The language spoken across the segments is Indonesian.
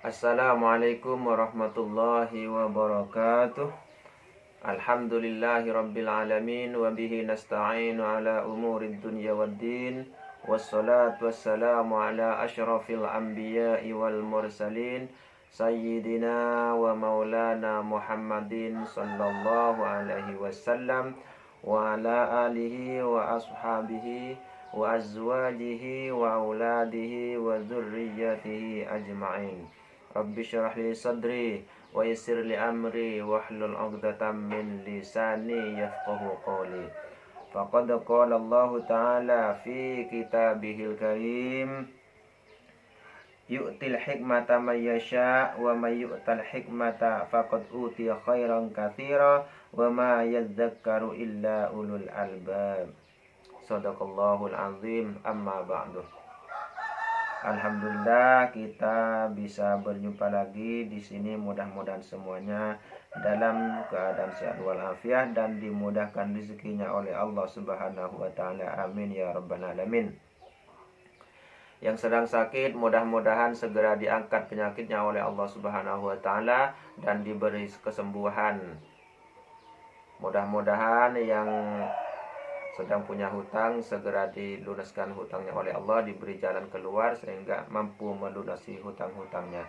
Assalamualaikum warahmatullahi wabarakatuh. Alhamdulillahi rabbil alamin. Wabihi nasta'inu ala umurid dunya waddin. Wassalatu wassalamu ala ashrafil anbiya'i wal mursalin Sayyidina wa maulana Muhammadin sallallahu alaihi wasallam wa ala alihi wa ashabihi wa azwajihi wa auladihi wa zurriyyatihi ajma'in. Rabbi syrah li sadri wa yassir li amri wahlul 'uqdatam min lisani yafqahu qawli. Faqad qala Allah Ta'ala fi kitabihil karim, yu'til hikmata may yasha wa may yu'tal hikmata faqad utiya khairan katsira wa ma yadhakkaru illa ulul albab. Shadaqallahul azim. Amma ba'du. Alhamdulillah kita bisa berjumpa lagi di sini. Mudah-mudahan semuanya dalam keadaan sehat walafiat dan dimudahkan rezekinya oleh Allah Subhanahu wa taala. Amin ya rabbal alamin. Yang sedang sakit mudah-mudahan segera diangkat penyakitnya oleh Allah Subhanahu wa taala dan diberi kesembuhan. Mudah-mudahan yang sedang punya hutang segera dilunaskan hutangnya oleh Allah, diberi jalan keluar sehingga mampu melunasi hutang-hutangnya.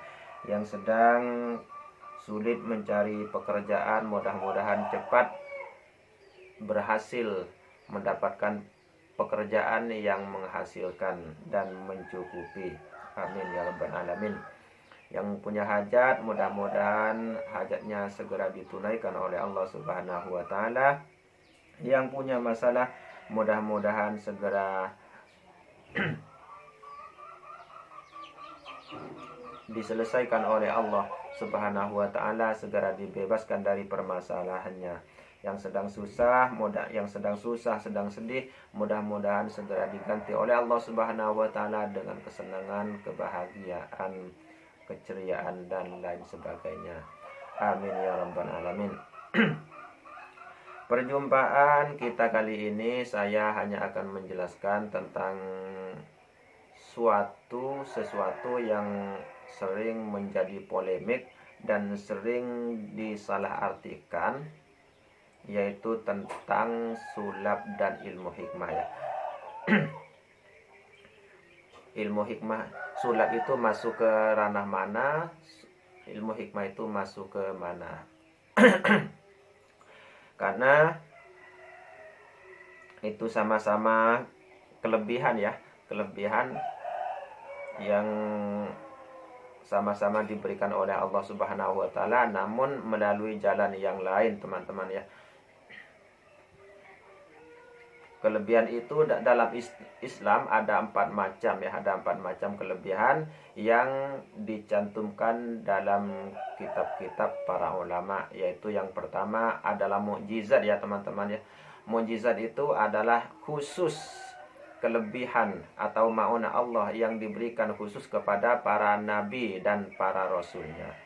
Yang sedang sulit mencari pekerjaan mudah-mudahan cepat berhasil mendapatkan pekerjaan yang menghasilkan dan mencukupi. Amin ya rabbal alamin. Yang punya hajat mudah-mudahan hajatnya segera ditunaikan oleh Allah Subhanahu wa taala. Yang punya masalah mudah-mudahan segera diselesaikan oleh Allah Subhanahu wa taala, segera dibebaskan dari permasalahannya. Yang sedang susah, sedang sedih, mudah-mudahan segera diganti oleh Allah Subhanahu wa taala dengan kesenangan, kebahagiaan, keceriaan dan lain sebagainya. Amin ya rabbal alamin. Perjumpaan kita kali ini saya hanya akan menjelaskan tentang sesuatu yang sering menjadi polemik dan sering disalahartikan, yaitu tentang sulap dan ilmu hikmah ya. Ilmu hikmah, sulap itu masuk ke ranah mana, ilmu hikmah itu masuk ke mana. Karena itu sama-sama kelebihan ya, kelebihan yang sama-sama diberikan oleh Allah Subhanahu wa taala, namun melalui jalan yang lain teman-teman ya. Kelebihan itu dalam Islam ada 4 macam ya, ada 4 macam kelebihan yang dicantumkan dalam kitab-kitab para ulama, yaitu yang pertama adalah mukjizat ya teman-teman ya. Mukjizat itu adalah khusus kelebihan atau ma'unah Allah yang diberikan khusus kepada para nabi dan para rasulnya.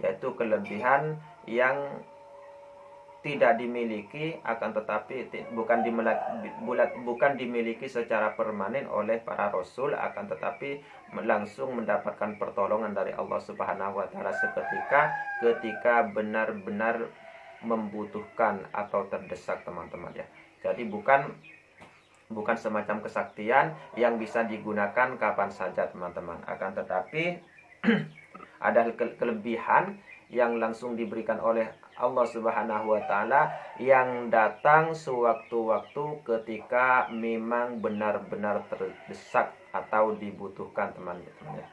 Yaitu kelebihan yang tidak dimiliki, akan tetapi bukan dimiliki secara permanen oleh para rasul, akan tetapi langsung mendapatkan pertolongan dari Allah Subhanahu wa taala ketika benar-benar membutuhkan atau terdesak teman-teman ya. Jadi bukan semacam kesaktian yang bisa digunakan kapan saja teman-teman, akan tetapi ada kelebihan yang langsung diberikan oleh Allah Subhanahu wa taala yang datang sewaktu-waktu ketika memang benar-benar terdesak atau dibutuhkan teman-teman ya.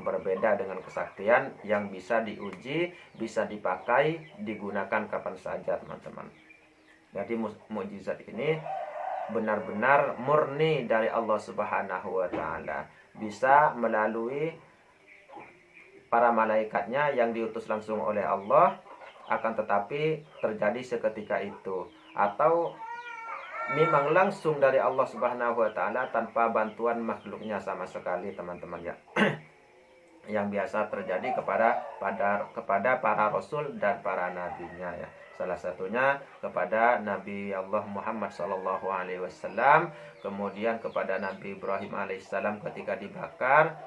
Berbeda dengan kesaktian yang bisa diuji, bisa dipakai, digunakan kapan saja teman-teman. Jadi mukjizat ini benar-benar murni dari Allah Subhanahu wa taala, bisa melalui para malaikatnya yang diutus langsung oleh Allah, akan tetapi terjadi seketika itu, atau memang langsung dari Allah Subhanahu wa taala tanpa bantuan makhluknya sama sekali teman-teman ya. Yang biasa terjadi kepada para rasul dan para nabinya ya. Salah satunya kepada Nabi Allah Muhammad SAW, kemudian kepada Nabi Ibrahim alaihissalam ketika dibakar,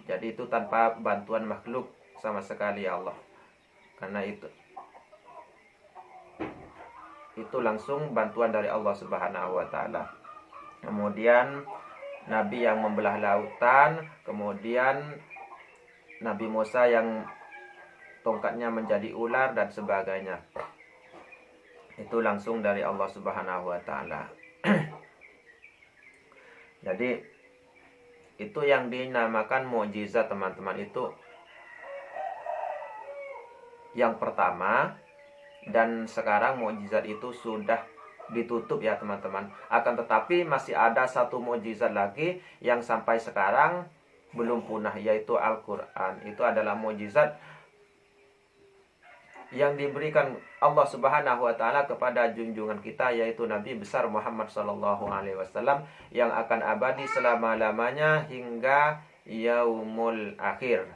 Jadi itu tanpa bantuan makhluk sama sekali ya Allah. Karena itu langsung bantuan dari Allah Subhanahu wa taala. Kemudian Nabi yang membelah lautan, kemudian Nabi Musa yang tongkatnya menjadi ular dan sebagainya. Itu langsung dari Allah Subhanahu wa taala. Jadi itu yang dinamakan mukjizat, teman-teman. Itu yang pertama, dan sekarang mukjizat itu sudah ditutup ya teman-teman. Akan tetapi masih ada satu mukjizat lagi yang sampai sekarang belum punah, yaitu Al-Quran. Itu adalah mukjizat yang diberikan Allah Subhanahu wa taala kepada junjungan kita, yaitu Nabi besar Muhammad sallallahu alaihi wasallam, yang akan abadi selama-lamanya hingga yaumul akhir,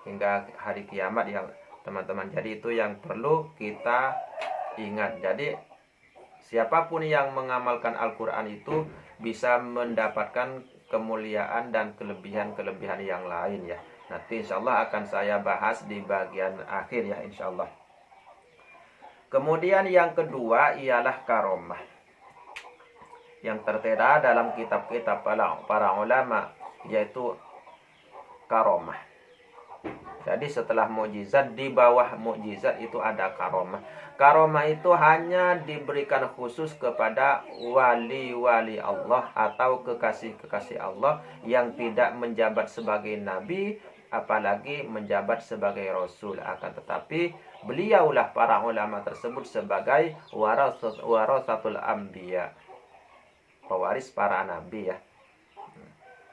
hingga hari kiamat ya teman-teman. Jadi itu yang perlu kita ingat. Jadi siapapun yang mengamalkan Al-Quran itu bisa mendapatkan kemuliaan dan kelebihan-kelebihan yang lain ya. Nanti insya Allah akan saya bahas di bagian akhir ya insya Allah. Kemudian yang kedua ialah karomah, yang tertera dalam kitab-kitab para ulama, yaitu karomah. Jadi setelah mukjizat, di bawah mukjizat itu ada karomah. Karomah itu hanya diberikan khusus kepada wali-wali Allah atau kekasih-kekasih Allah yang tidak menjabat sebagai nabi, apalagi menjabat sebagai rasul. Akan tetapi beliaulah para ulama tersebut sebagai warasatul anbiya, pewaris para nabi ya.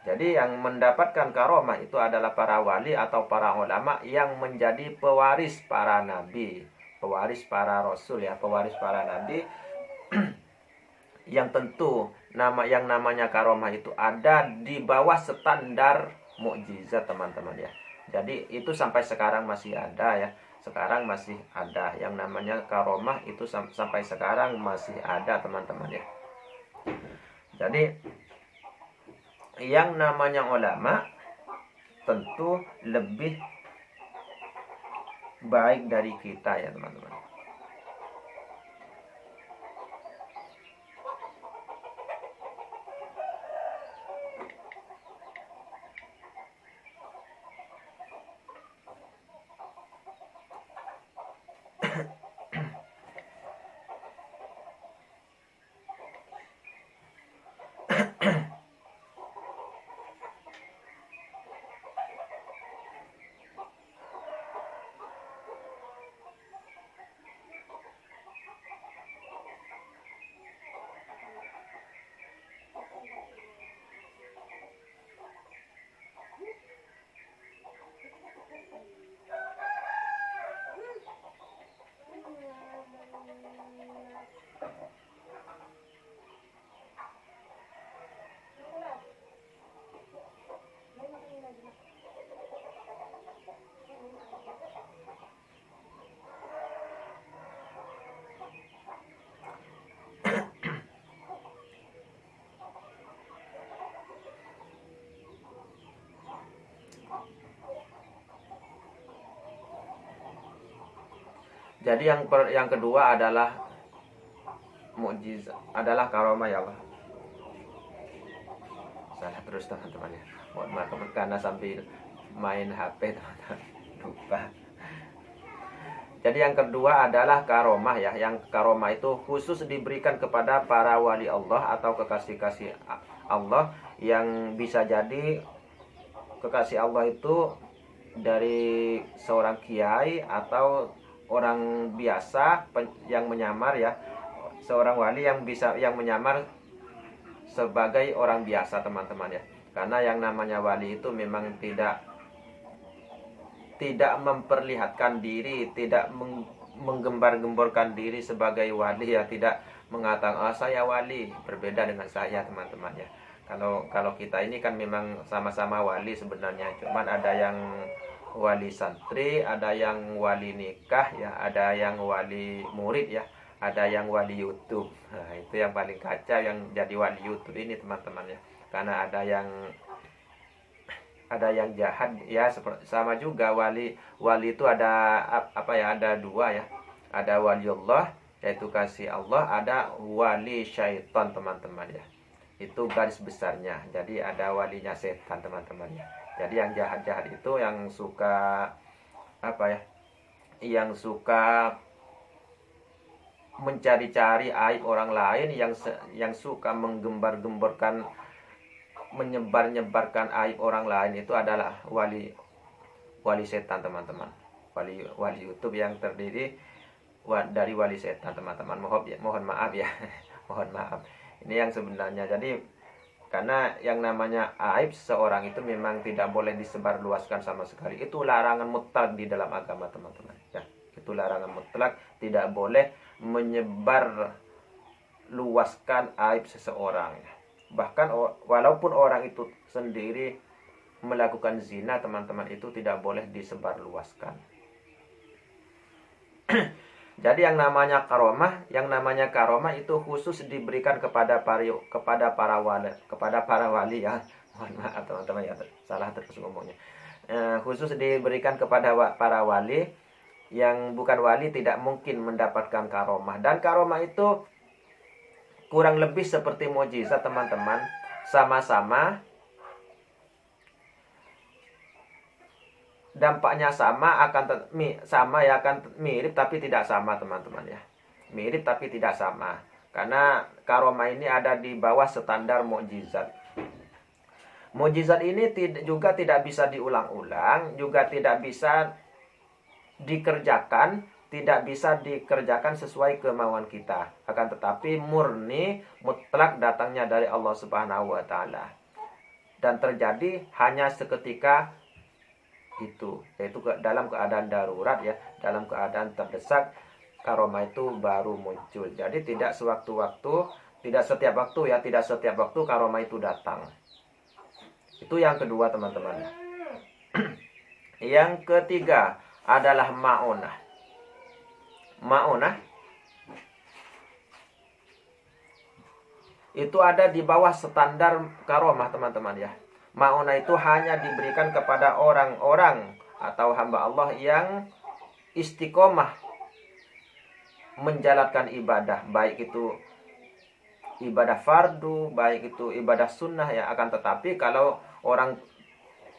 Jadi yang mendapatkan karomah itu adalah para wali atau para ulama yang menjadi pewaris para nabi, pewaris para rasul ya, pewaris para nabi. Yang tentu yang namanya karomah itu ada di bawah standar mukjizat teman-teman ya. Jadi itu sampai sekarang masih ada ya. Sekarang masih ada yang namanya karomah, itu sampai sekarang masih ada teman-teman ya. Jadi yang namanya ulama tentu lebih baik dari kita ya teman-teman. Jadi yang kedua adalah mukjizat, adalah karomah ya Allah. Salah terus teman-teman ya. Mohon maaf karena sambil main HP teman-teman lupa. Jadi yang kedua adalah karomah ya. Yang karomah itu khusus diberikan kepada para wali Allah atau kekasih-kasih Allah, yang bisa jadi kekasih Allah itu dari seorang kiai atau orang biasa yang menyamar ya, seorang wali yang menyamar sebagai orang biasa teman-teman ya. Karena yang namanya wali itu memang tidak memperlihatkan diri, tidak menggembar-gemborkan diri sebagai wali ya, tidak mengatakan saya wali, berbeda dengan saya teman-teman ya. Kalau kita ini kan memang sama-sama wali sebenarnya, cuman ada yang wali santri, ada yang wali nikah ya, ada yang wali murid ya, ada yang wali YouTube. Nah, itu yang paling kacau yang jadi wali YouTube ini teman-teman ya. Karena ada ada yang jahat ya, sama juga wali itu ada apa ya, ada dua ya. Ada waliullah yaitu kasih Allah, ada wali syaitan teman-teman ya. Itu garis besarnya. Jadi ada walinya setan teman-teman ya. Jadi yang jahat-jahat itu yang suka apa ya, yang suka mencari-cari aib orang lain, yang suka menggembar-gemborkan, menyebar-nyebarkan aib orang lain, itu adalah wali setan teman-teman. Wali YouTube yang terdiri dari wali setan teman-teman. Mohon maaf ya. Mohon maaf. Ini yang sebenarnya. Jadi karena yang namanya aib seseorang itu memang tidak boleh disebarluaskan sama sekali. Itu larangan mutlak di dalam agama teman-teman ya. Itu larangan mutlak, tidak boleh menyebar luaskan aib seseorang. Bahkan walaupun orang itu sendiri melakukan zina teman-teman, itu tidak boleh disebarluaskan. Jadi yang namanya karomah itu khusus diberikan kepada para wali ya. Mohon maaf teman-teman ya, salah terus ngomongnya. Khusus diberikan kepada para wali. Yang bukan wali tidak mungkin mendapatkan karomah. Dan karomah itu kurang lebih seperti mukjizat teman-teman. Sama-sama, dampaknya sama, akan mirip tapi tidak sama teman-teman ya. Mirip tapi tidak sama. Karena karomah ini ada di bawah standar mukjizat. Mukjizat ini juga tidak bisa diulang-ulang, juga tidak bisa dikerjakan, tidak bisa dikerjakan sesuai kemauan kita. Akan tetapi murni mutlak datangnya dari Allah Subhanahu wa taala. Dan terjadi hanya seketika itu, yaitu dalam keadaan darurat ya, dalam keadaan terdesak, karomah itu baru muncul. Jadi tidak sewaktu-waktu, tidak setiap waktu karomah itu datang. Itu yang kedua teman-teman. Yang ketiga adalah ma'unah. Ma'unah itu ada di bawah standar karomah teman-teman ya. Ma'unah itu hanya diberikan kepada orang-orang atau hamba Allah yang istiqomah menjalankan ibadah, baik itu ibadah fardu, baik itu ibadah sunnah ya. Akan tetapi kalau orang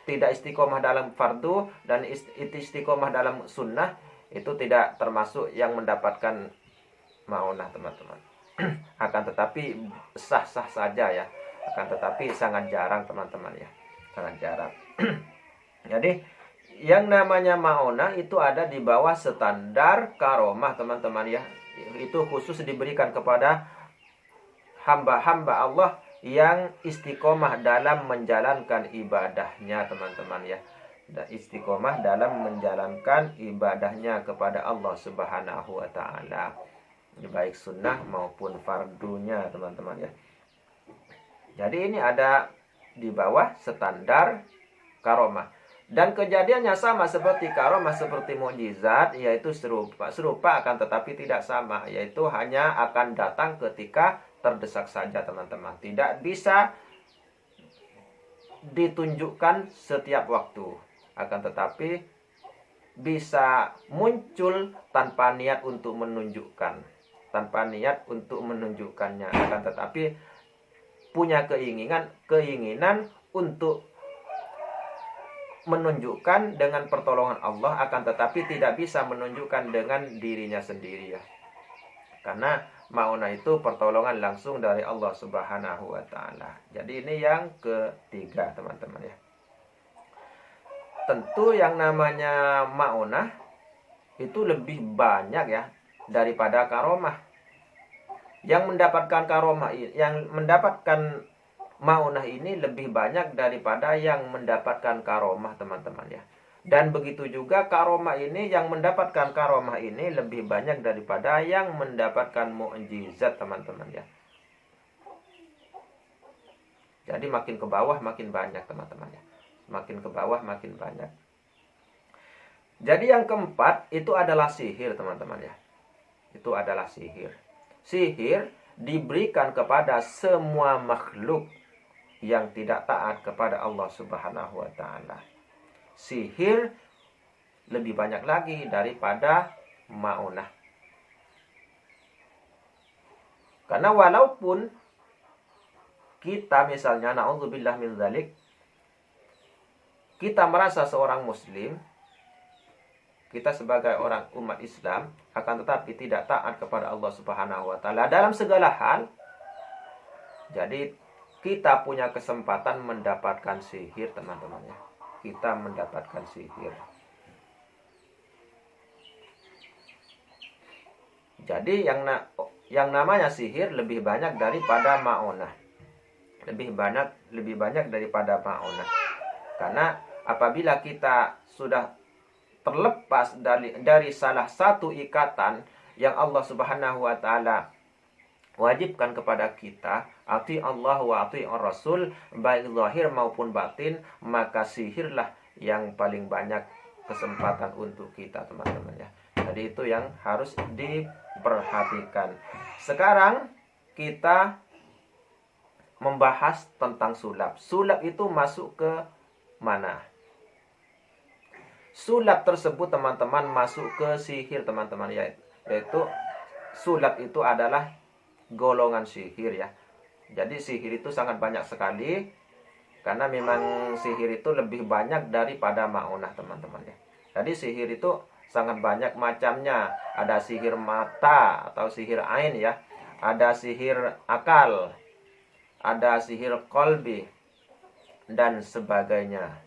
tidak istiqomah dalam fardu dan istiqomah dalam sunnah, itu tidak termasuk yang mendapatkan ma'unah teman-teman. Akan tetapi sah-sah saja ya. Akan tetapi sangat jarang teman-teman ya. Sangat jarang. Jadi yang namanya ma'unah itu ada di bawah standar karomah teman-teman ya. Itu khusus diberikan kepada hamba-hamba Allah yang istiqomah dalam menjalankan ibadahnya teman-teman ya. Dan istiqomah dalam menjalankan ibadahnya kepada Allah Subhanahu wa taala, baik sunnah maupun fardunya teman-teman ya. Jadi ini ada di bawah standar karomah. Dan kejadiannya sama seperti karomah, seperti mukjizat, yaitu serupa akan tetapi tidak sama, yaitu hanya akan datang ketika terdesak saja teman-teman. Tidak bisa ditunjukkan setiap waktu. Akan tetapi bisa muncul tanpa niat untuk menunjukkan. Tanpa niat untuk menunjukkannya. Akan tetapi punya keinginan untuk menunjukkan dengan pertolongan Allah. Akan tetapi tidak bisa menunjukkan dengan dirinya sendiri ya. Karena ma'unah itu pertolongan langsung dari Allah Subhanahu wa taala. Jadi ini yang ketiga teman-teman ya. Tentu yang namanya ma'unah itu lebih banyak ya daripada karomah. Yang mendapatkan ma'unah ini lebih banyak daripada yang mendapatkan karomah teman-teman ya. Dan begitu juga karomah ini, yang mendapatkan karomah ini lebih banyak daripada yang mendapatkan mukjizat teman-teman ya. Jadi makin ke bawah makin banyak teman-teman ya. Makin ke bawah makin banyak. Jadi yang keempat itu adalah sihir teman-teman ya. Itu adalah sihir. Sihir diberikan kepada semua makhluk yang tidak taat kepada Allah Subhanahu wa taala. Sihir lebih banyak lagi daripada maunah. Karena walaupun kita misalnya naudzubillah min dzalik, kita merasa seorang muslim, kita sebagai orang umat Islam, akan tetapi tidak taat kepada Allah Subhanahu wa taala dalam segala hal. Jadi kita punya kesempatan mendapatkan sihir, teman-teman ya. Kita mendapatkan sihir. Jadi yang namanya sihir lebih banyak daripada maunah. Lebih banyak daripada maunah. Karena apabila kita sudah terlepas dari salah satu ikatan yang Allah Subhanahu wa taala wajibkan kepada kita, ati Allah wa ati Rasul, baik zahir maupun batin, maka sihirlah yang paling banyak kesempatan untuk kita, teman-teman ya. Jadi itu yang harus diperhatikan. Sekarang kita membahas tentang sulap. Sulap itu masuk ke mana? Sulap tersebut, teman-teman, masuk ke sihir, teman-teman ya. Yaitu sulap itu adalah golongan sihir ya. Jadi sihir itu sangat banyak sekali, karena memang sihir itu lebih banyak daripada maunah, teman-teman ya. Jadi sihir itu sangat banyak macamnya. Ada sihir mata atau sihir ain ya. Ada sihir akal, ada sihir kolbi, dan sebagainya.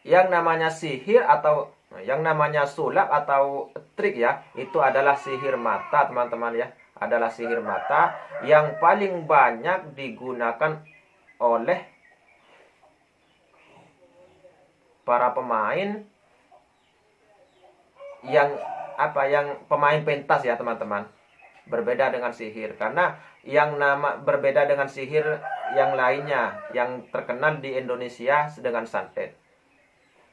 Yang namanya sihir atau yang namanya sulap atau trik ya, itu adalah sihir mata, teman-teman ya. Adalah sihir mata yang paling banyak digunakan oleh para pemain yang pemain pentas ya, teman-teman. Berbeda dengan sihir, karena berbeda dengan sihir yang lainnya yang terkenal di Indonesia dengan santet.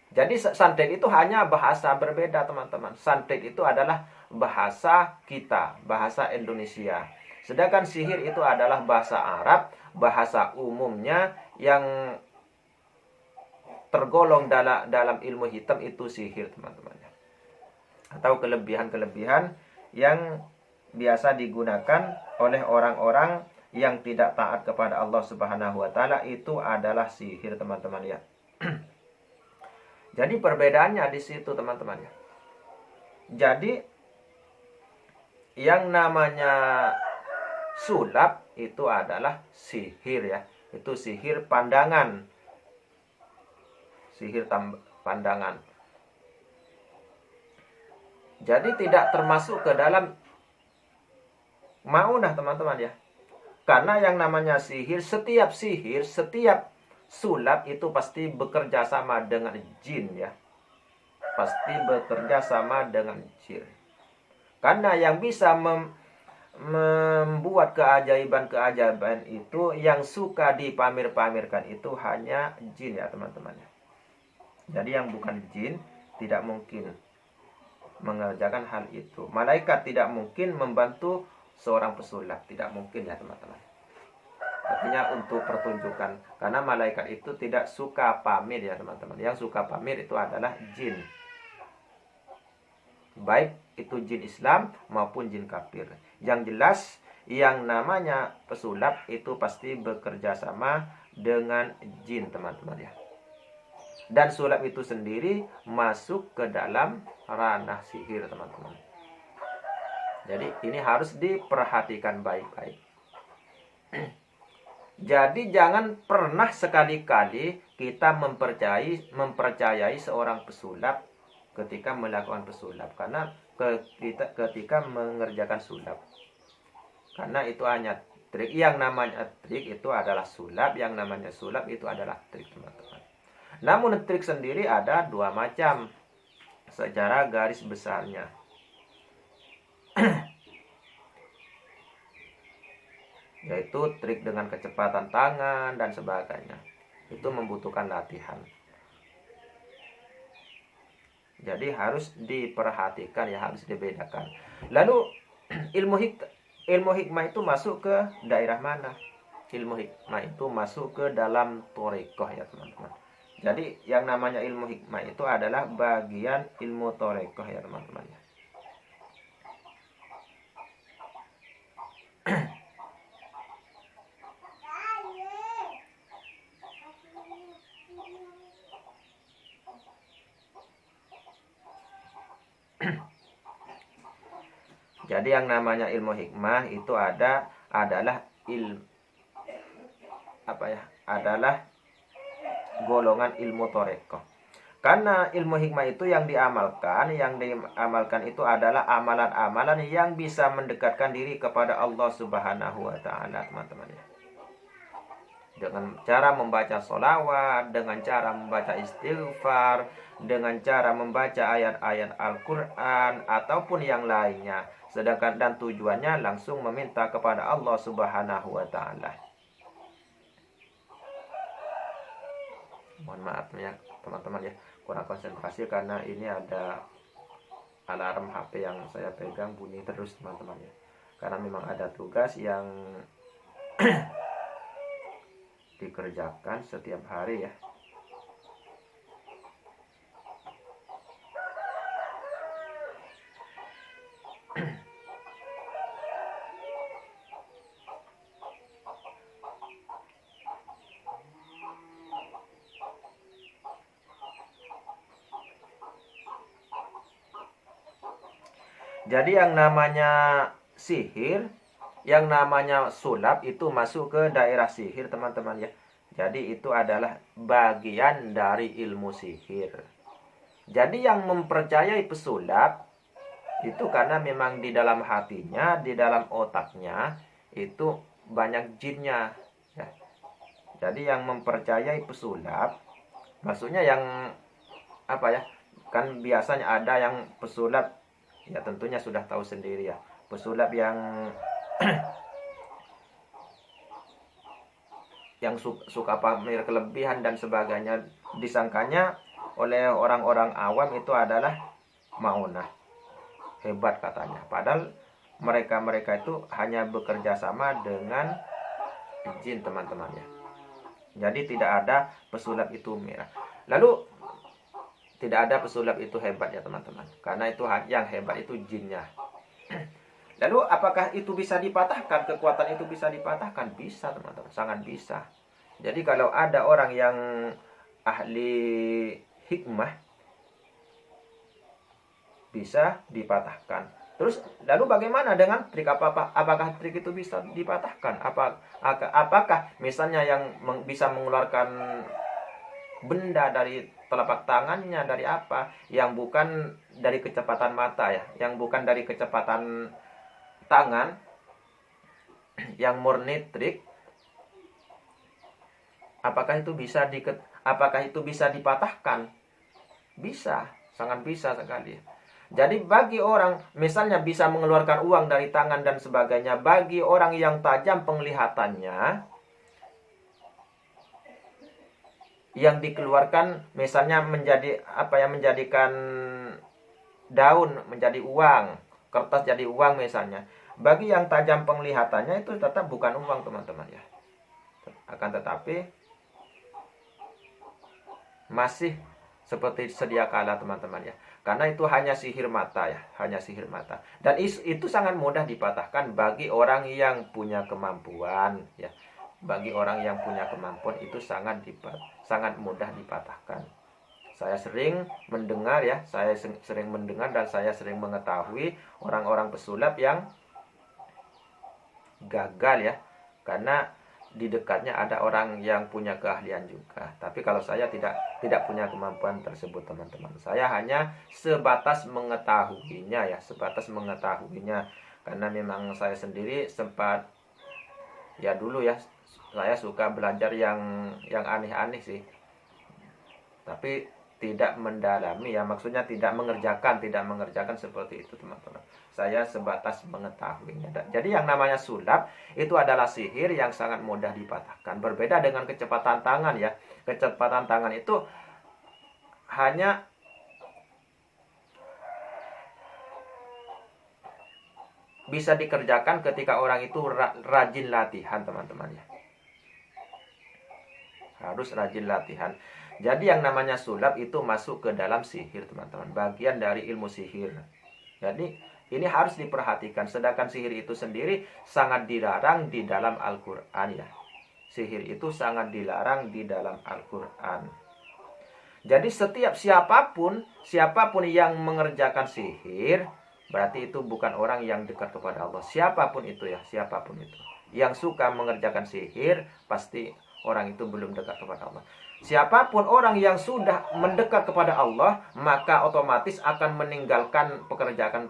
Jadi santet itu hanya bahasa berbeda, teman-teman. Santet itu adalah bahasa kita, bahasa Indonesia. Sedangkan sihir itu adalah bahasa Arab, bahasa umumnya yang tergolong dalam ilmu hitam itu sihir, teman-teman. Atau kelebihan-kelebihan yang biasa digunakan oleh orang-orang yang tidak taat kepada Allah Subhanahu wa taala, itu adalah sihir, teman-teman ya. Jadi perbedaannya di situ, teman-teman ya. Jadi yang namanya sulap itu adalah sihir ya. Itu sihir pandangan. Sihir pandangan. Jadi tidak termasuk ke dalam maunah, teman-teman ya. Karena yang namanya sihir, setiap sulap itu pasti bekerja sama dengan jin ya. Pasti bekerja sama dengan jin. Karena yang bisa membuat keajaiban-keajaiban itu, yang suka dipamer-pamerkan itu hanya jin ya, teman-teman. Jadi yang bukan jin tidak mungkin mengerjakan hal itu. Malaikat tidak mungkin membantu seorang pesulap, tidak mungkin ya, teman-teman. Artinya untuk pertunjukan, karena malaikat itu tidak suka pamer ya, teman-teman. Yang suka pamer itu adalah jin, baik itu jin Islam maupun jin kafir. Yang jelas yang namanya pesulap itu pasti bekerja sama dengan jin, teman-teman ya. Dan sulap itu sendiri masuk ke dalam ranah sihir, teman-teman. Jadi ini harus diperhatikan baik-baik. Jadi jangan pernah sekali-kali kita mempercayai seorang pesulap ketika melakukan pesulap, karena ketika mengerjakan sulap. Karena itu hanya trik. Yang namanya trik itu adalah sulap, yang namanya sulap itu adalah trik, teman-teman. Namun trik sendiri ada dua macam secara garis besarnya. Yaitu trik dengan kecepatan tangan dan sebagainya. Itu membutuhkan latihan. Jadi harus diperhatikan ya, harus dibedakan. Lalu ilmu hikmah itu masuk ke daerah mana? ilmu hikmah itu masuk ke dalam thariqah ya teman-teman. Jadi yang namanya ilmu hikmah itu adalah bagian ilmu thariqah ya teman-teman ya. Jadi yang namanya ilmu hikmah itu adalah adalah golongan ilmu thariqah. Karena ilmu hikmah itu yang diamalkan itu adalah amalan-amalan yang bisa mendekatkan diri kepada Allah Subhanahu wa taala, teman-teman ya. Dengan cara membaca sholawat, dengan cara membaca istighfar, dengan cara membaca ayat-ayat Al-Quran, ataupun yang lainnya. Sedangkan dan tujuannya langsung meminta kepada Allah Subhanahu wa ta'ala. Mohon maaf ya teman-teman ya, kurang konsentrasi karena ini ada alarm HP yang saya pegang bunyi terus teman-teman ya. Karena memang ada tugas yang dikerjakan setiap hari ya. Jadi yang namanya sihir, yang namanya sulap itu masuk ke daerah sihir teman-teman ya. Jadi itu adalah bagian dari ilmu sihir. Jadi yang mempercayai pesulap itu karena memang di dalam hatinya, di dalam otaknya itu banyak jinnya ya. Jadi yang mempercayai pesulap, maksudnya yang kan biasanya ada yang pesulap ya, tentunya sudah tahu sendiri ya, pesulap yang suka pamer kelebihan dan sebagainya, disangkanya oleh orang-orang awam itu adalah maunah, hebat katanya. Padahal mereka itu hanya bekerja sama dengan jin teman-teman ya. Jadi tidak ada pesulap itu merah. Lalu tidak ada pesulap itu hebat ya teman-teman. Karena itu yang hebat itu jinnya. Lalu apakah itu bisa dipatahkan? Kekuatan itu bisa dipatahkan? Bisa teman-teman, sangat bisa. Jadi kalau ada orang yang ahli hikmah, bisa dipatahkan. Terus lalu bagaimana dengan trik apakah trik itu bisa dipatahkan? Apakah misalnya yang bisa mengeluarkan benda dari telapak tangannya, dari apa yang bukan dari kecepatan mata ya, yang bukan dari kecepatan tangan, yang murni trik, apakah itu bisa dipatahkan? Bisa, sangat bisa sekali. Jadi bagi orang misalnya bisa mengeluarkan uang dari tangan dan sebagainya, bagi orang yang tajam penglihatannya, yang dikeluarkan misalnya menjadikan daun menjadi uang, kertas jadi uang misalnya, bagi yang tajam penglihatannya itu tetap bukan uang teman-teman ya. Akan tetapi masih seperti sedia kala teman-teman ya. Karena itu hanya sihir mata ya, hanya sihir mata. Dan itu sangat mudah dipatahkan bagi orang yang punya kemampuan ya. Bagi orang yang punya kemampuan itu sangat mudah dipatahkan. Saya sering mendengar ya, dan saya sering mengetahui orang-orang pesulap yang gagal ya, karena di dekatnya ada orang yang punya keahlian juga. Tapi kalau saya tidak punya kemampuan tersebut teman-teman. Saya hanya sebatas mengetahuinya ya, karena memang saya sendiri sempat ya dulu ya, saya suka belajar yang aneh-aneh sih. Tapi tidak mendalami ya, maksudnya tidak mengerjakan seperti itu teman-teman. Saya sebatas mengetahuinya. Jadi yang namanya sulap itu adalah sihir yang sangat mudah dipatahkan. Berbeda dengan kecepatan tangan ya. Kecepatan tangan itu hanya bisa dikerjakan ketika orang itu rajin latihan teman-teman ya. harus rajin latihan. Jadi yang namanya sulap itu masuk ke dalam sihir, teman-teman, bagian dari ilmu sihir. Jadi ini harus diperhatikan. Sedangkan sihir itu sendiri sangat dilarang di dalam Al-Quran ya. Sihir itu sangat dilarang di dalam Al-Quran. Jadi siapapun yang mengerjakan sihir, berarti itu bukan orang yang dekat kepada Allah. Siapapun itu ya, siapapun itu. Yang suka mengerjakan sihir, pasti orang itu belum dekat kepada Allah. Siapapun orang yang sudah mendekat kepada Allah, maka otomatis akan meninggalkan pekerjaan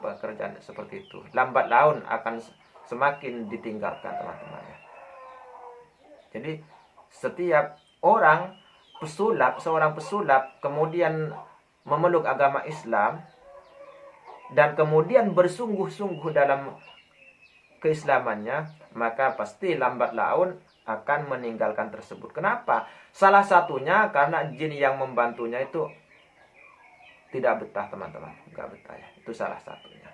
seperti itu. Lambat laun akan semakin ditinggalkan, teman-teman ya. Jadi setiap seorang pesulap kemudian memeluk agama Islam dan kemudian bersungguh-sungguh dalam keislamannya, maka pasti lambat laun akan meninggalkan tersebut. Kenapa? Salah satunya karena jin yang membantunya itu tidak betah, teman-teman. Tidak betah ya. Itu salah satunya.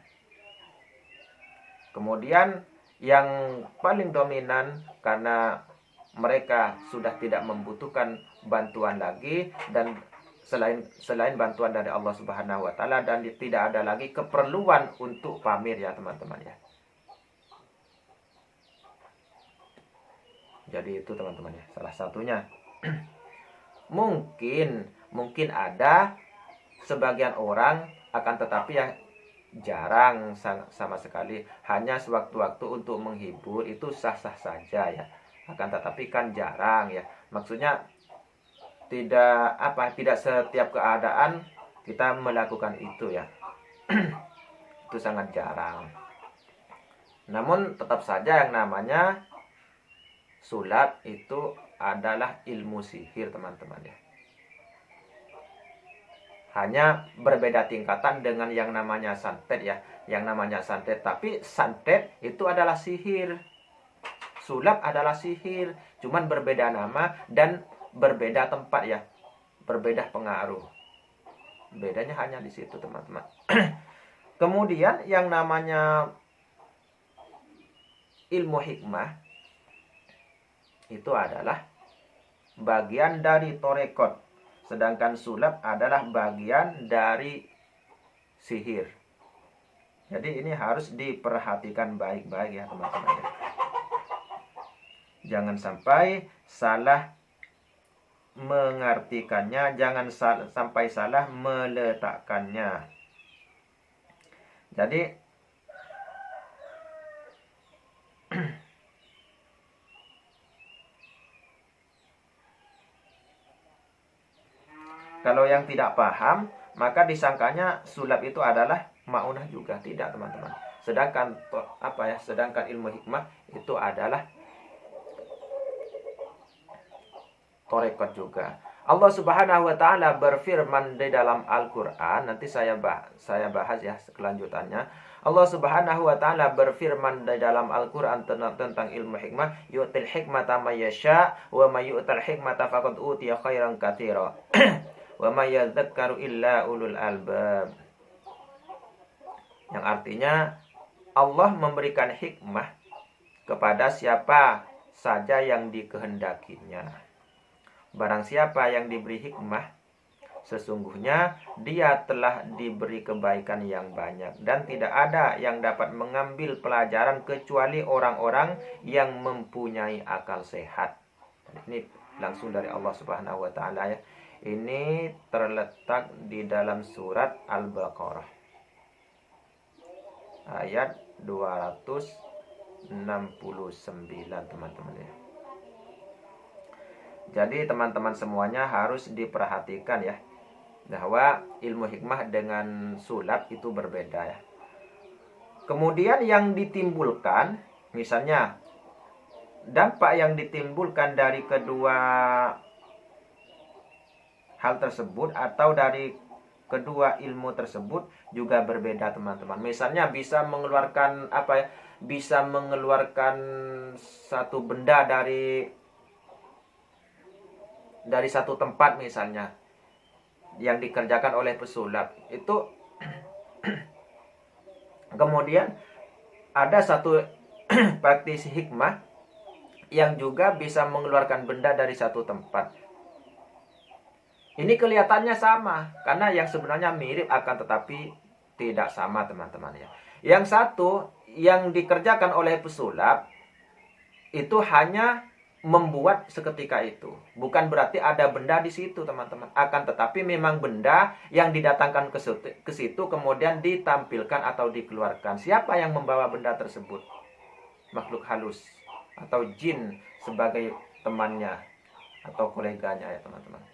Kemudian yang paling dominan karena mereka sudah tidak membutuhkan bantuan lagi, dan selain bantuan dari Allah Subhanahu wa taala, dan tidak ada lagi keperluan untuk pamir ya, teman-teman ya. Jadi itu, teman-teman ya, salah satunya. mungkin ada sebagian orang, akan tetapi ya jarang sama sekali, hanya sewaktu-waktu untuk menghibur, itu sah-sah saja ya. Akan tetapi kan jarang ya. Maksudnya tidak setiap keadaan kita melakukan itu ya. Itu sangat jarang. Namun tetap saja yang namanya sulap itu adalah ilmu sihir, teman-teman ya. Hanya berbeda tingkatan dengan yang namanya santet ya. Yang namanya santet, tapi santet itu adalah sihir. Sulap adalah sihir, cuman berbeda nama dan berbeda tempat ya. Berbeda pengaruh. Bedanya hanya di situ, teman-teman. Kemudian yang namanya ilmu hikmah itu adalah bagian dari torekot. Sedangkan sulap adalah bagian dari sihir. Jadi ini harus diperhatikan baik-baik ya, teman-teman. Jangan sampai salah mengartikannya, jangan sampai salah meletakkannya. Jadi kalau yang tidak paham, maka disangkanya sulap itu adalah maunah juga. Tidak, teman-teman. Sedangkan ilmu hikmah itu adalah torekot juga. Allah Subhanahu wa taala berfirman di dalam Al-Qur'an, nanti saya bahas ya kelanjutannya. Allah Subhanahu wa taala berfirman di dalam Al-Qur'an tentang ilmu hikmah, yu'til hikmata may yasha wa may yu'tal hikmata faqad utiya khairan katsira wa may yadhakkaru illa ulul albab. Yang artinya Allah memberikan hikmah kepada siapa saja yang dikehendakinya. Barang siapa yang diberi hikmah, sesungguhnya dia telah diberi kebaikan yang banyak. Dan tidak ada yang dapat mengambil pelajaran kecuali orang-orang yang mempunyai akal sehat. Ini langsung dari Allah Subhanahu wa taala ya. Ini terletak di dalam surat Al-Baqarah. Ayat 269, teman-teman ya. Jadi teman-teman semuanya harus diperhatikan ya, bahwa ilmu hikmah dengan sulap itu berbeda ya. Kemudian yang ditimbulkan, misalnya dampak yang ditimbulkan dari kedua hal tersebut atau dari kedua ilmu tersebut juga berbeda, teman-teman. Misalnya bisa mengeluarkan bisa mengeluarkan satu benda dari satu tempat, misalnya yang dikerjakan oleh pesulap itu. Kemudian ada satu praktisi hikmah yang juga bisa mengeluarkan benda dari satu tempat. Ini kelihatannya sama, karena yang sebenarnya mirip akan tetapi tidak sama teman-teman ya. Yang satu yang dikerjakan oleh pesulap itu hanya membuat seketika itu. Bukan berarti ada benda di situ teman-teman. Akan tetapi memang benda yang didatangkan ke situ kemudian ditampilkan atau dikeluarkan. Siapa yang membawa benda tersebut? Makhluk halus atau jin sebagai temannya atau koleganya ya teman-teman.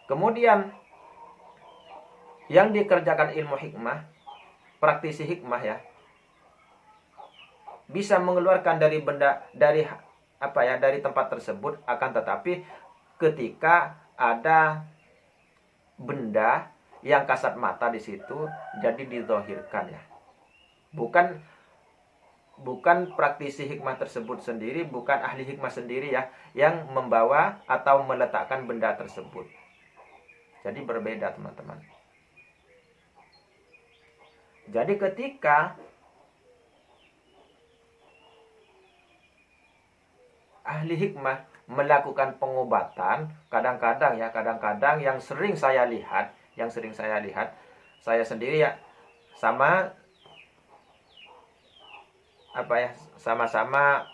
Kemudian yang dikerjakan ilmu hikmah, praktisi hikmah ya, bisa mengeluarkan dari benda dari dari tempat tersebut, akan tetapi ketika ada benda yang kasat mata di situ jadi dizahirkan ya. Bukan praktisi hikmah tersebut sendiri, bukan ahli hikmah sendiri ya yang membawa atau meletakkan benda tersebut. Jadi berbeda teman-teman. Jadi ketika ahli hikmah melakukan pengobatan, kadang-kadang yang sering saya lihat, saya sendiri ya sama-sama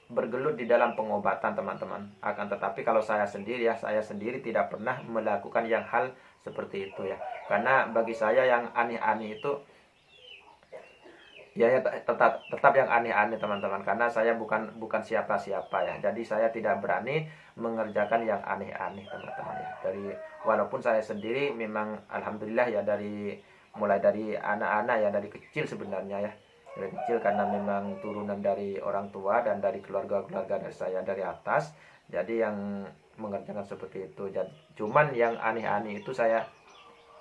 bergelut di dalam pengobatan teman-teman. Akan tetapi kalau saya sendiri tidak pernah melakukan yang hal seperti itu ya. Karena bagi saya yang aneh-aneh itu ya tetap yang aneh-aneh teman-teman. Karena saya bukan siapa-siapa ya. Jadi saya tidak berani mengerjakan yang aneh-aneh teman-teman ya. Walaupun saya sendiri memang alhamdulillah ya mulai dari anak-anak ya, dari kecil sebenarnya ya. Dari kecil karena memang turunan dari orang tua dan dari keluarga-keluarga dari saya dari atas. Jadi yang mengerjakan seperti itu. Cuman yang aneh-aneh itu saya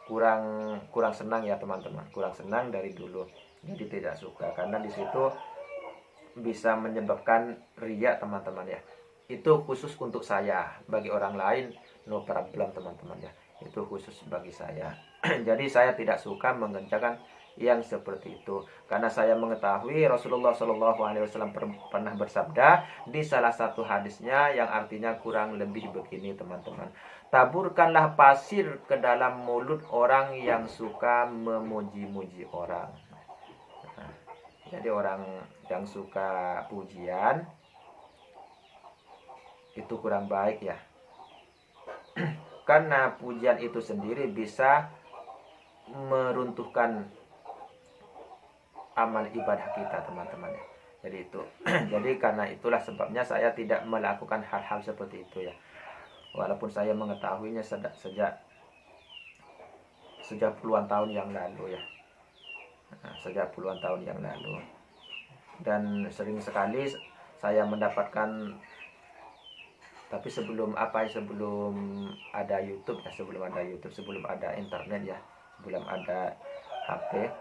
kurang senang ya teman-teman. Kurang senang dari dulu. Jadi tidak suka karena di situ bisa menyebabkan riya teman-teman ya. Itu khusus untuk saya. Bagi orang lain no problem teman-teman ya. Itu khusus bagi saya. Jadi saya tidak suka mengerjakan yang seperti itu, karena saya mengetahui Rasulullah SAW pernah bersabda di salah satu hadisnya yang artinya kurang lebih begini teman-teman. Taburkanlah pasir ke dalam mulut orang yang suka memuji-muji orang. Jadi orang yang suka pujian itu kurang baik ya. Karena pujian itu sendiri bisa meruntuhkan amal ibadah kita teman-teman ya. Jadi itu. Jadi karena itulah sebabnya saya tidak melakukan hal-hal seperti itu ya. Walaupun saya mengetahuinya sejak puluhan tahun yang lalu ya. Sejak puluhan tahun yang lalu. Dan sering sekali saya mendapatkan, tapi sebelum ada YouTube ya, sebelum ada internet ya, sebelum ada HP,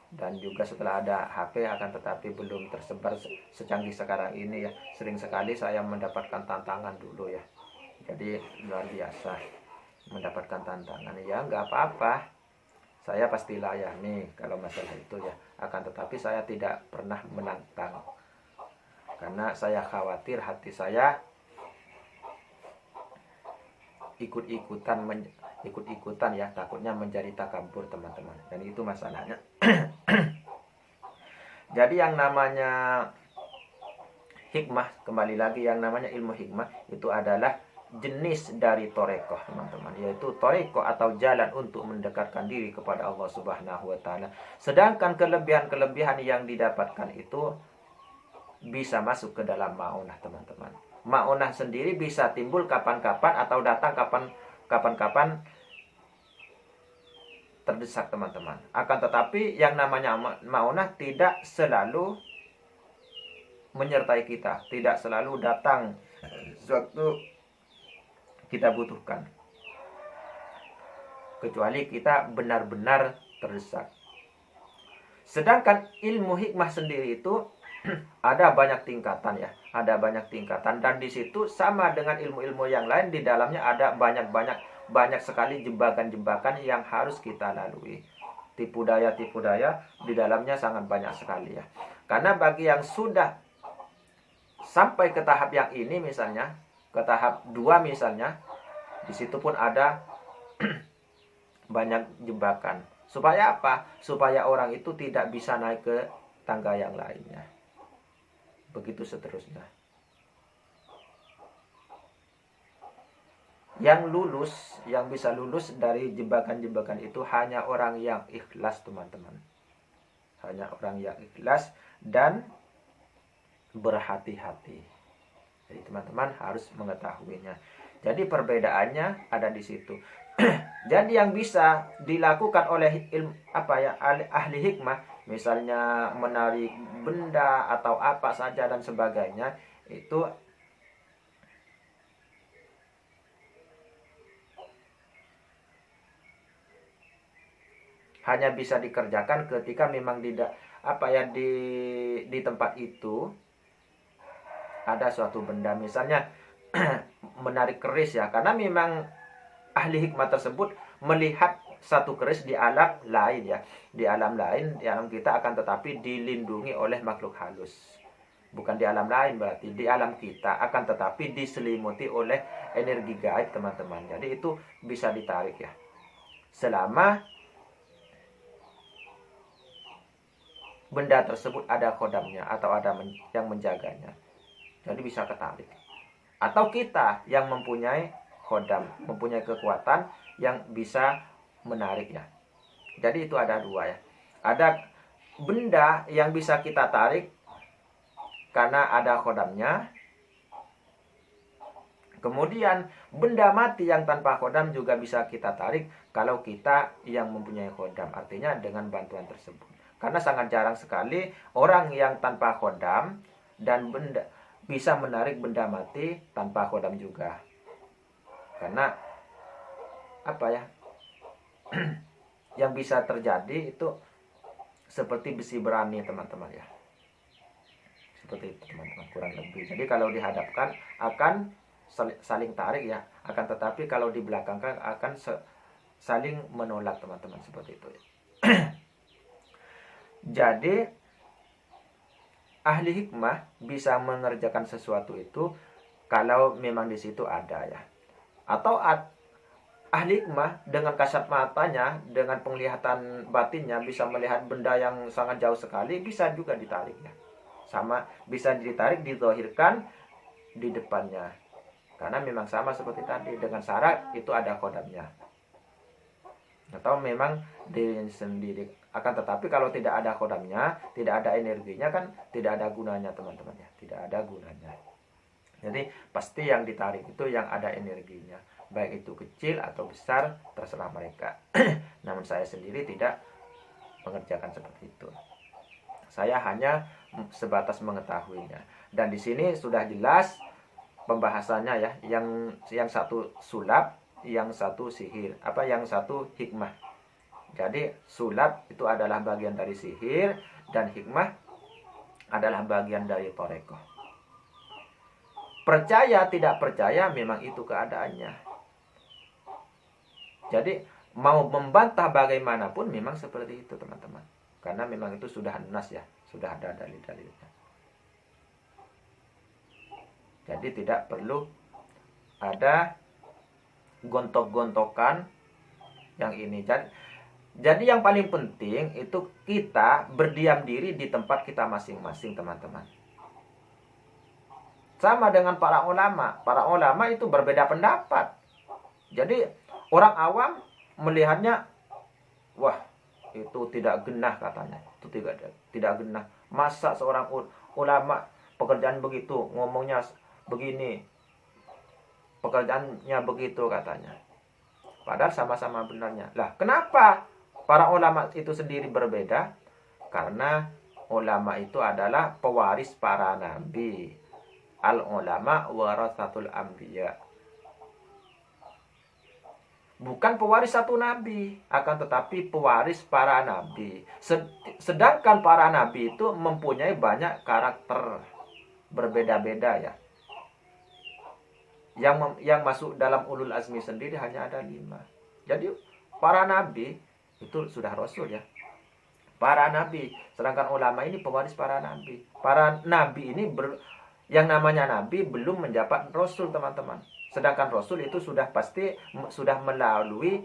dan juga setelah ada HP akan tetapi belum tersebar secanggih sekarang ini ya. Sering sekali saya mendapatkan tantangan dulu ya. Jadi luar biasa mendapatkan tantangan ya. Nggak apa-apa, saya pasti layani kalau masalah itu ya. Akan tetapi saya tidak pernah menantang, karena saya khawatir hati saya ikut-ikutan ya, takutnya menjadi takabur teman-teman. Dan itu masalahnya. Jadi yang namanya hikmah, kembali lagi yang namanya ilmu hikmah itu adalah jenis dari torekoh teman-teman, yaitu torekoh atau jalan untuk mendekatkan diri kepada Allah Subhanahu wa ta'ala. Sedangkan kelebihan-kelebihan yang didapatkan itu bisa masuk ke dalam ma'unah teman-teman. Ma'unah sendiri bisa timbul kapan-kapan atau datang kapan-kapan terdesak teman-teman. Akan tetapi yang namanya ma'unah tidak selalu menyertai kita, tidak selalu datang sewaktu kita butuhkan, kecuali kita benar-benar terdesak. Sedangkan ilmu hikmah sendiri itu ada banyak tingkatan ya, dan di situ sama dengan ilmu-ilmu yang lain, di dalamnya ada banyak sekali jebakan-jebakan yang harus kita lalui. Tipu daya di dalamnya sangat banyak sekali ya. Karena bagi yang sudah sampai ke tahap yang ini misalnya, ke tahap 2 misalnya, Di situ pun ada banyak jebakan. Supaya apa? Supaya orang itu tidak bisa naik ke tangga yang lainnya. Begitu seterusnya. Yang lulus, yang bisa lulus dari jebakan-jebakan itu hanya orang yang ikhlas, teman-teman. Hanya orang yang ikhlas dan berhati-hati. Jadi teman-teman harus mengetahuinya. Jadi perbedaannya ada di situ. Jadi yang bisa dilakukan oleh ahli hikmah, misalnya menarik benda atau apa saja dan sebagainya, itu hanya bisa dikerjakan ketika memang di tempat itu ada suatu benda, misalnya menarik keris ya, karena memang ahli hikmah tersebut melihat satu keris di alam lain ya, di alam kita, akan tetapi dilindungi oleh makhluk halus. Bukan di alam lain, berarti di alam kita, akan tetapi diselimuti oleh energi gaib, teman-teman. Jadi itu bisa ditarik ya, selama benda tersebut ada khodamnya atau ada yang menjaganya. Jadi bisa ketarik. Atau kita yang mempunyai khodam, mempunyai kekuatan yang bisa menarik ya. Jadi itu ada dua ya. Ada benda yang bisa kita tarik karena ada khodamnya. Kemudian benda mati yang tanpa khodam juga bisa kita tarik kalau kita yang mempunyai khodam. Artinya dengan bantuan tersebut. Karena sangat jarang sekali orang yang tanpa khodam dan benda bisa menarik benda mati tanpa khodam juga. Karena yang bisa terjadi itu seperti besi berani, teman-teman ya. Seperti itu, teman-teman, kurang lebih. Jadi kalau dihadapkan akan saling tarik ya. Akan tetapi kalau di belakangkan akan saling menolak, teman-teman, seperti itu ya. Jadi ahli hikmah bisa mengerjakan sesuatu itu kalau memang di situ ada ya. Atau ahli hikmah dengan kasat matanya, dengan penglihatan batinnya bisa melihat benda yang sangat jauh sekali, bisa juga ditarik ya. Sama bisa ditarik, dizahirkan di depannya. Karena memang sama seperti tadi, dengan syarat itu ada khodamnya. Atau memang diri sendiri. Akan tetapi kalau tidak ada khodamnya, tidak ada energinya, kan tidak ada gunanya, teman-teman ya. Tidak ada gunanya. Jadi pasti yang ditarik itu yang ada energinya. Baik itu kecil atau besar, terserah mereka. Namun saya sendiri tidak mengerjakan seperti itu. Saya hanya sebatas mengetahuinya. Dan di sini sudah jelas pembahasannya ya. Yang satu sulap, yang satu sihir, yang satu hikmah. Jadi sulap itu adalah bagian dari sihir dan hikmah adalah bagian dari torekoh. Percaya tidak percaya memang itu keadaannya. Jadi mau membantah bagaimanapun memang seperti itu, teman-teman. Karena memang itu sudah nas ya, sudah ada dalil-dalilnya. Jadi tidak perlu ada gontok-gontokan yang ini. Jadi yang paling penting itu kita berdiam diri di tempat kita masing-masing, teman-teman. Sama dengan para ulama. Para ulama itu berbeda pendapat. Jadi orang awam melihatnya, wah itu tidak genah katanya. Itu tidak genah. Masa seorang ulama pekerjaan begitu, ngomongnya begini, pekerjaannya begitu katanya. Padahal sama-sama benarnya. Lah, kenapa para ulama itu sendiri berbeda? Karena ulama itu adalah pewaris para nabi. Al-ulama warasatul anbiya. Bukan pewaris satu nabi, akan tetapi pewaris para nabi. Sedangkan para nabi itu mempunyai banyak karakter berbeda-beda ya. Yang masuk dalam ulul azmi sendiri hanya ada 5. Jadi para nabi itu sudah rasul ya. Para nabi. Sedangkan ulama ini pewaris para nabi. Para nabi ini Yang namanya nabi belum menjabat rasul, teman-teman. Sedangkan rasul itu sudah pasti sudah melalui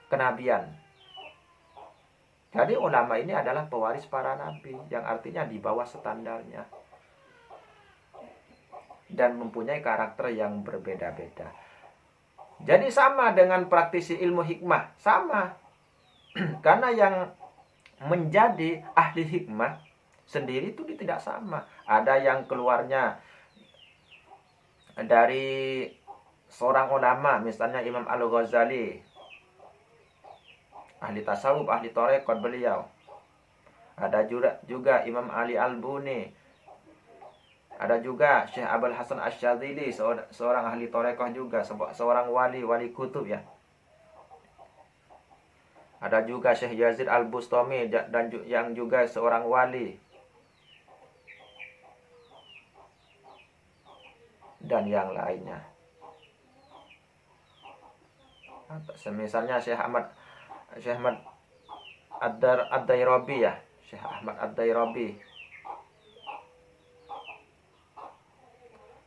kenabian. Jadi ulama ini adalah pewaris para nabi, yang artinya di bawah standarnya dan mempunyai karakter yang berbeda-beda. Jadi sama dengan praktisi ilmu hikmah, sama. Karena yang menjadi ahli hikmah sendiri itu tidak sama. Ada yang keluarnya dari seorang ulama, misalnya Imam Al-Ghazali, ahli tasawuf, ahli tarekat beliau. Ada juga Imam Ali Al-Buni. Ada juga Syekh Abul Hasan Asy-Syadzili, seorang ahli tarekat juga, seorang wali kutub ya. Ada juga Syekh Yazid Al-Bustami dan yang juga seorang wali. Dan yang lainnya. Misalnya Syekh Ahmad Ad-Dairabi ya, Syekh Ahmad Ad-Dairabi,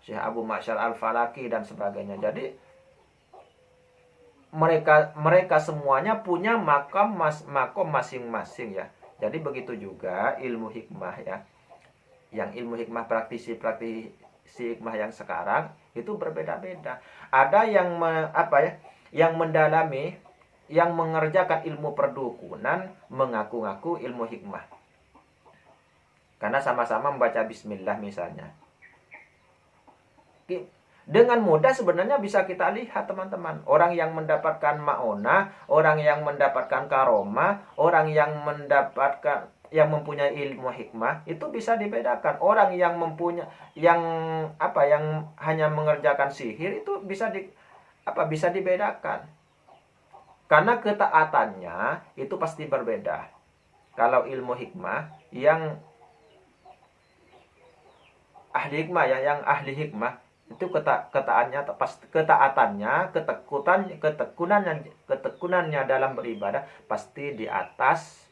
Syekh Abu Ma'syar Al-Falaki dan sebagainya. Jadi mereka semuanya punya makom masing-masing ya. Jadi begitu juga ilmu hikmah ya. Yang ilmu hikmah praktisi hikmah yang sekarang itu berbeda-beda. Ada yang yang mendalami, yang mengerjakan ilmu perdukunan mengaku-ngaku ilmu hikmah. Karena sama-sama membaca bismillah misalnya. Dengan mudah sebenarnya bisa kita lihat, teman-teman. Orang yang mendapatkan ma'onah, orang yang mendapatkan karomah, orang yang mempunyai ilmu hikmah itu bisa dibedakan. Orang yang yang hanya mengerjakan sihir itu bisa dibedakan. Karena ketaatannya itu pasti berbeda. Kalau ilmu hikmah yang ahli hikmah ya, yang ahli hikmah itu ketekunannya dalam beribadah pasti di atas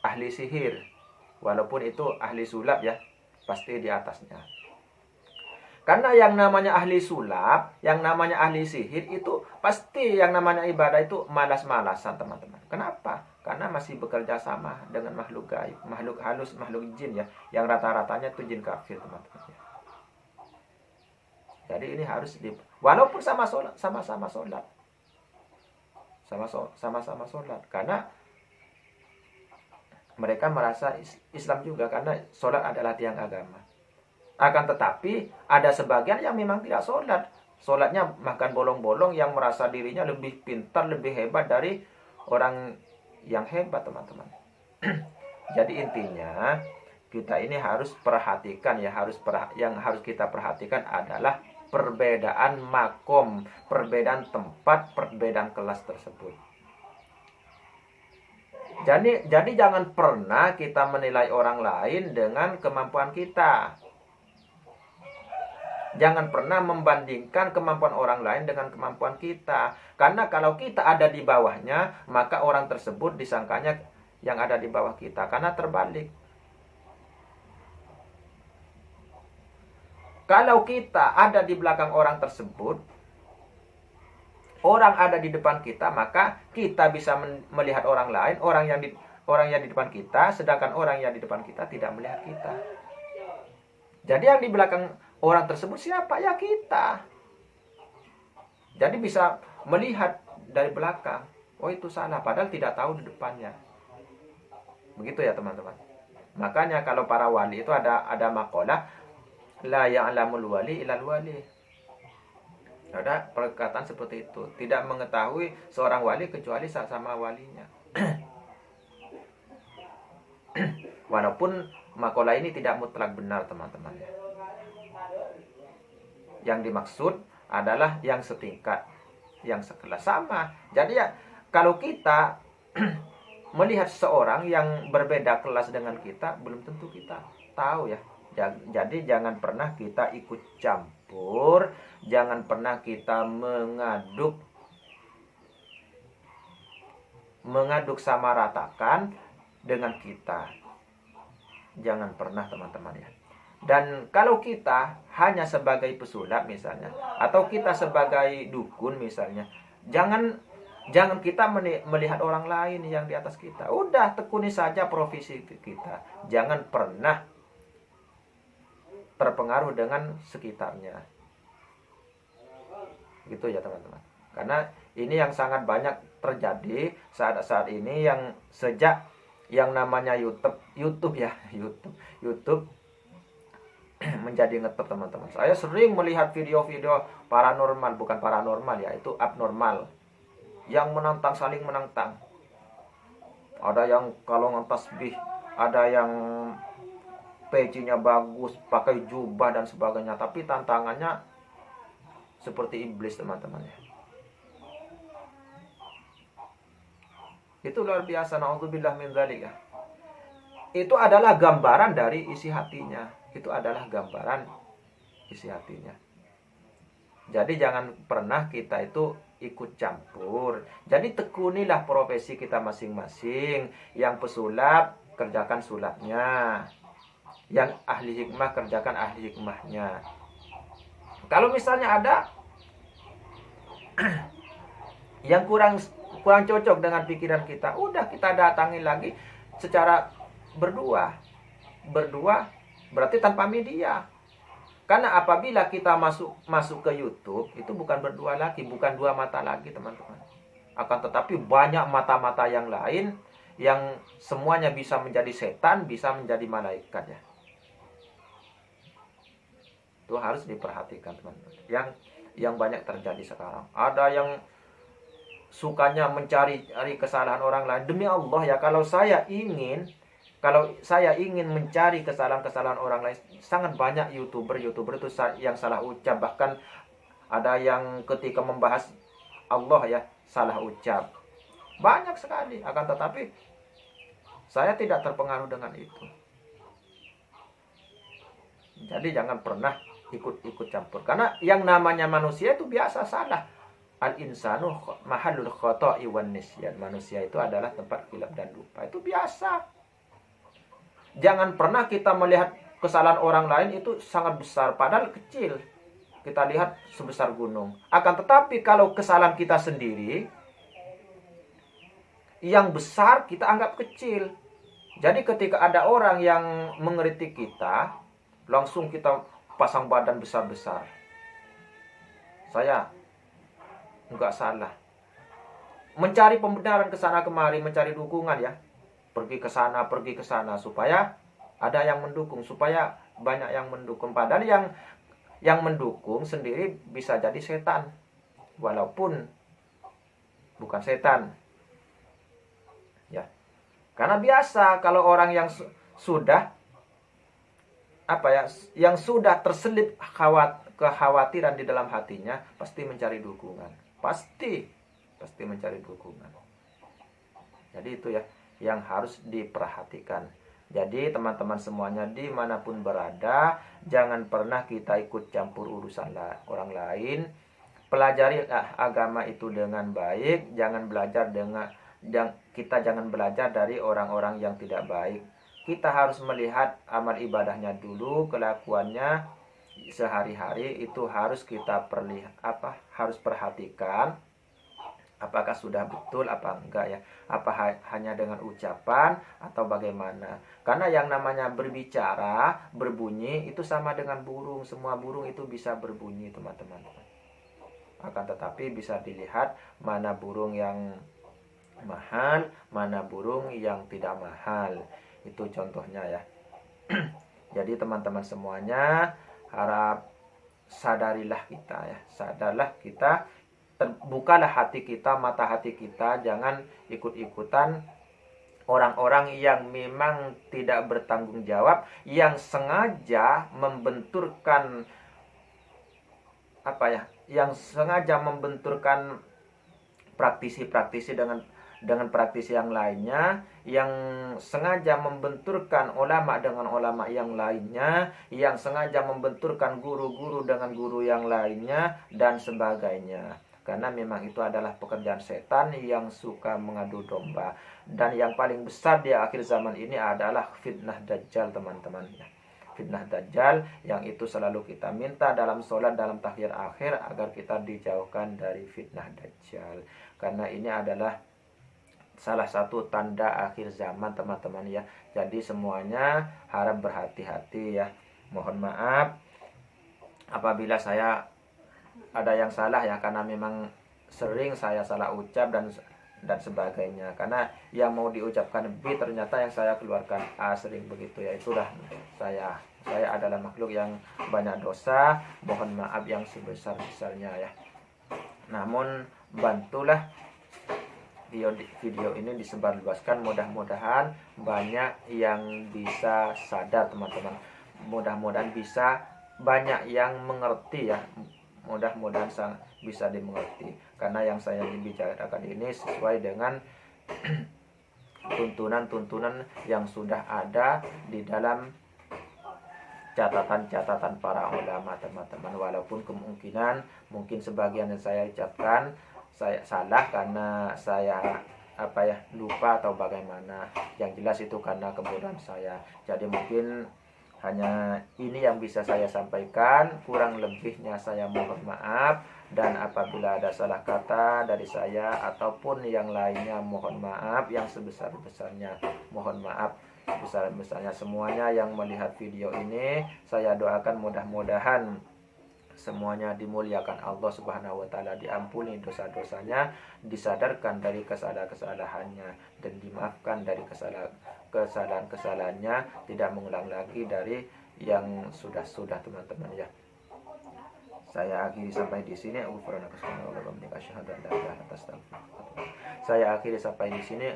ahli sihir. Walaupun itu ahli sulap ya, pasti di atasnya. Karena yang namanya ahli sulap, yang namanya ahli sihir itu pasti yang namanya ibadah itu malas-malasan, teman-teman. Kenapa? Karena masih bekerja sama dengan makhluk gaib, makhluk halus, makhluk jin ya, yang rata-ratanya itu jin kafir, teman-teman. Jadi ini harus walaupun sama-sama sholat. Sama-sama sholat. Karena mereka merasa Islam juga, karena sholat adalah tiang agama. Akan tetapi ada sebagian yang memang tidak sholat. Sholatnya makan bolong-bolong, yang merasa dirinya lebih pintar, lebih hebat dari orang yang hebat, teman-teman. Jadi intinya kita ini harus perhatikan ya, yang harus kita perhatikan adalah perbedaan makom, perbedaan tempat, perbedaan kelas tersebut. Jadi jangan pernah kita menilai orang lain dengan kemampuan kita. Jangan pernah membandingkan kemampuan orang lain dengan kemampuan kita. Karena kalau kita ada di bawahnya, maka orang tersebut disangkanya yang ada di bawah kita. Karena terbalik. Kalau kita ada di belakang orang tersebut, orang ada di depan kita, maka kita bisa melihat orang lain, orang yang di depan kita, sedangkan orang yang di depan kita tidak melihat kita. Jadi yang di belakang orang tersebut siapa? Ya kita. Jadi bisa melihat dari belakang, oh itu salah, padahal tidak tahu di depannya. Begitu ya, teman-teman. Makanya kalau para wali itu ada maqalah, la ya'lamul wali ilal wali. Ada perkataan seperti itu, tidak mengetahui seorang wali kecuali sama walinya. Walaupun maqalah ini tidak mutlak benar, teman-teman ya. Yang dimaksud adalah yang setingkat, yang sekelas, sama. Jadi ya, kalau kita melihat seseorang yang berbeda kelas dengan kita, belum tentu kita tahu ya. Jadi jangan pernah kita ikut campur, jangan pernah kita mengaduk samaratakan dengan kita. Jangan pernah teman-teman ya. Dan kalau kita hanya sebagai pesulap misalnya, atau kita sebagai dukun misalnya, jangan kita melihat orang lain yang di atas kita. Udah, tekuni saja profesi kita. Jangan pernah terpengaruh dengan sekitarnya. Gitu ya teman-teman. Karena ini yang sangat banyak terjadi saat ini, yang sejak yang namanya YouTube menjadi ngetop teman-teman. Saya sering melihat video-video paranormal, bukan paranormal ya, itu abnormal, yang saling menantang. Ada yang kalongan tasbih, ada yang pecinya bagus, pakai jubah dan sebagainya, tapi tantangannya seperti iblis teman-teman ya. Itu luar biasa, naudzubillah min dzalik ya. Itu adalah gambaran dari isi hatinya. Itu adalah gambaran isi hatinya. Jadi jangan pernah kita itu ikut campur. Jadi tekunilah profesi kita masing-masing. Yang pesulap, kerjakan sulapnya. Yang ahli hikmah, kerjakan ahli hikmahnya. Kalau misalnya ada yang kurang cocok dengan pikiran kita, udah kita datangi lagi secara berdua berarti tanpa media. Karena apabila kita masuk ke YouTube, itu bukan berdua lagi, bukan dua mata lagi teman-teman. Akan tetapi banyak mata-mata yang lain, yang semuanya bisa menjadi setan, bisa menjadi malaikat ya. Itu harus diperhatikan teman-teman. Yang banyak terjadi sekarang. Ada yang sukanya mencari kesalahan orang lain. Demi Allah ya, kalau saya ingin mencari kesalahan orang lain, sangat banyak YouTuber itu yang salah ucap. Bahkan ada yang ketika membahas Allah ya, salah ucap. Banyak sekali. Akan tetapi saya tidak terpengaruh dengan itu. Jadi jangan pernah ikut campur. Karena yang namanya manusia itu biasa salah. Al-insanu mahallul khoto'i wan nisyan. Manusia itu adalah tempat khilaf dan lupa. Itu biasa. Jangan pernah kita melihat kesalahan orang lain itu sangat besar, padahal kecil. Kita lihat sebesar gunung. Akan tetapi kalau kesalahan kita sendiri, yang besar kita anggap kecil. Jadi ketika ada orang yang mengkritik kita, langsung kita pasang badan besar-besar. Saya enggak salah. Mencari pembenaran ke sana kemari, mencari dukungan ya. Pergi ke sana supaya ada yang mendukung, supaya banyak yang mendukung. Padahal yang mendukung sendiri bisa jadi setan, walaupun bukan setan. Ya. Karena biasa kalau orang yang sudah yang sudah terselip kekhawatiran di dalam hatinya, pasti mencari dukungan. Pasti mencari dukungan. Jadi itu ya yang harus diperhatikan. Jadi teman-teman semuanya dimanapun berada, jangan pernah kita ikut campur urusan orang lain. Pelajari agama itu dengan baik. Jangan belajar dari orang-orang yang tidak baik. Kita harus melihat amal ibadahnya dulu, kelakuannya sehari-hari itu harus kita harus perhatikan. Apakah sudah betul apa enggak ya? Apa hanya dengan ucapan atau bagaimana? Karena yang namanya berbicara, berbunyi itu sama dengan burung. Semua burung itu bisa berbunyi teman-teman. Akan tetapi bisa dilihat mana burung yang mahal, mana burung yang tidak mahal. Itu contohnya ya. Jadi teman-teman semuanya, harap sadarilah kita ya. Sadarlah kita, terbukalah hati kita, mata hati kita. Jangan ikut-ikutan orang-orang yang memang tidak bertanggung jawab, yang sengaja membenturkan praktisi-praktisi dengan praktisi yang lainnya, yang sengaja membenturkan ulama dengan ulama yang lainnya, yang sengaja membenturkan guru-guru dengan guru yang lainnya dan sebagainya. karena memang itu adalah pekerjaan setan yang suka mengadu domba. Dan yang paling besar di akhir zaman ini adalah fitnah dajjal, teman-teman ya. Fitnah dajjal yang itu selalu kita minta dalam sholat, dalam tahiyat akhir, agar kita dijauhkan dari fitnah dajjal, karena ini adalah salah satu tanda akhir zaman, teman-teman ya. Jadi semuanya harap berhati-hati ya. Mohon maaf apabila saya ada yang salah ya, karena memang sering saya salah ucap dan sebagainya. Karena yang mau diucapkan B ternyata yang saya keluarkan A, sering begitu ya. Itulah saya adalah makhluk yang banyak dosa. Mohon maaf yang sebesar-besarnya ya. Namun bantulah video ini disebarluaskan, mudah-mudahan banyak yang bisa sadar, teman-teman. Mudah-mudahan bisa banyak yang mengerti ya. Mudah-mudahan bisa dimengerti, karena yang saya bicarakan ini sesuai dengan tuntunan-tuntunan yang sudah ada di dalam catatan-catatan para ulama, teman-teman. Walaupun kemungkinan mungkin sebagian yang saya ucapkan saya salah karena saya lupa atau bagaimana. Yang jelas itu karena kebodohan saya. Jadi mungkin hanya ini yang bisa saya sampaikan, kurang lebihnya saya mohon maaf. Dan apabila ada salah kata dari saya ataupun yang lainnya, mohon maaf yang sebesar-besarnya. Mohon maaf besar-besarnya. Semuanya yang melihat video ini, saya doakan mudah-mudahan semuanya dimuliakan Allah Subhanahu wa taala, diampuni dosa-dosanya, disadarkan dari kesalahan-kesalahannya, dan dimaafkan dari kesalahan-kesalahannya, tidak mengulang lagi dari yang sudah-sudah, teman-teman ya. Saya akhiri sampai di sini. Saya akhiri sampai di sini.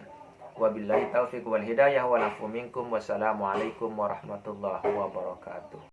Wabillahi taufiq wal hidayah wal afu minkum. Wassalamualaikum warahmatullahi wabarakatuh.